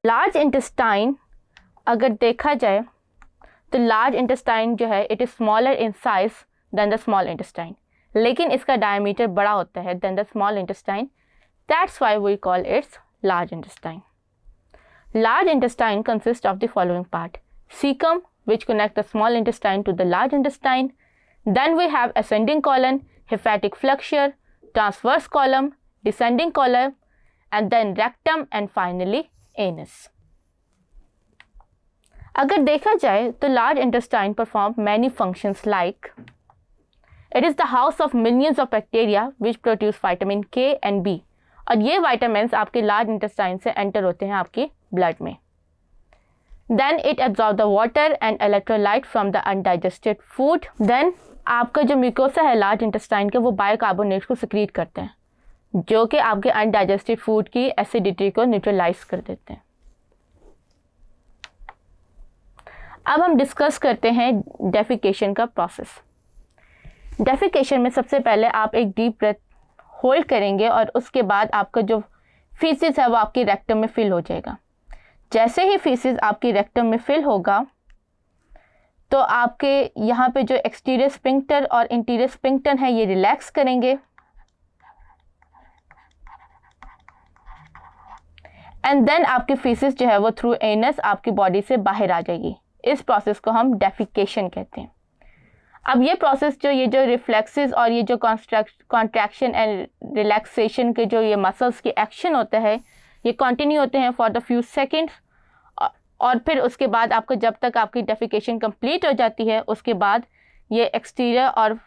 Large intestine अगर देखा जाए तो लार्ज इंटेस्टाइन जो है it is smaller in size then the small intestine, लेकिन इसका डायमीटर बड़ा होता है then the small intestine, that's why we call its large intestine. Large intestine consists of the following part: cecum, which connect the small intestine to the large intestine. Then we have ascending colon, hepatic flexure, transverse column, descending column, and then rectum and finally anus. अगर देखा जाए तो large intestine perform many functions like it is the house of millions of bacteria which produce vitamin K and B. और ये vitamins आपके large intestine से enter होते हैं आपकी ब्लड में. Then it absorb the water and electrolyte from the undigested food. Then आपका जो म्यूकोसा है लार्ज इंटेस्टाइन के वो बाइकार्बोनेट्स को सिक्रीट करते हैं जो कि आपके अनडाइजेस्टेड फूड की एसिडिटी को न्यूट्रलाइज कर देते हैं. अब हम डिस्कस करते हैं डेफिकेशन का प्रोसेस. डेफिकेशन में सबसे पहले आप एक डीप ब्रेथ होल्ड करेंगे और उसके बाद आपका जो फीसिस है वो आपकी रेक्टम में फिल हो जाएगा. जैसे ही फीसिस आपकी रेक्टम में फिल होगा तो आपके यहाँ पे जो एक्सटीरियर स्फिंक्टर और इंटीरियर स्फिंक्टर है ये रिलैक्स करेंगे एंड देन आपकी फीसिस जो है वो थ्रू एनस आपकी बॉडी से बाहर आ जाएगी. इस प्रोसेस को हम डेफिकेशन कहते हैं. अब ये प्रोसेस जो रिफ्लेक्सेस और ये जो कॉन्ट्रैक्शन एंड रिलैक्सेशन के जो ये मसल्स के एक्शन होते हैं ये कंटिन्यू होते हैं फॉर द फ्यू सेकेंड्स और फिर उसके बाद आपको जब तक आपकी डेफिकेशन कंप्लीट हो जाती है उसके बाद ये एक्सटीरियर और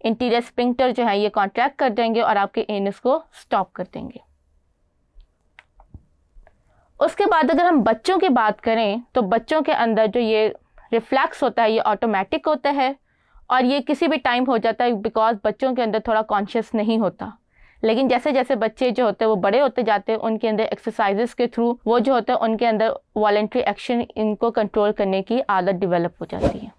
इंटीरियर स्फिंक्टर जो है ये कॉन्ट्रैक्ट कर देंगे और आपके एनस को स्टॉप कर देंगे. उसके बाद अगर हम बच्चों की बात करें तो बच्चों के अंदर जो ये रिफ्लेक्स होता है ये ऑटोमेटिक होता है और ये किसी भी टाइम हो जाता है बिकॉज बच्चों के अंदर थोड़ा कॉन्शियस नहीं होता. लेकिन जैसे जैसे बच्चे जो होते हैं वो बड़े होते जाते हैं उनके अंदर एक्सरसाइजेस के थ्रू वो जो होता है उनके अंदर वॉलंटरी एक्शन इनको कंट्रोल करने की आदत डेवलप हो जाती है.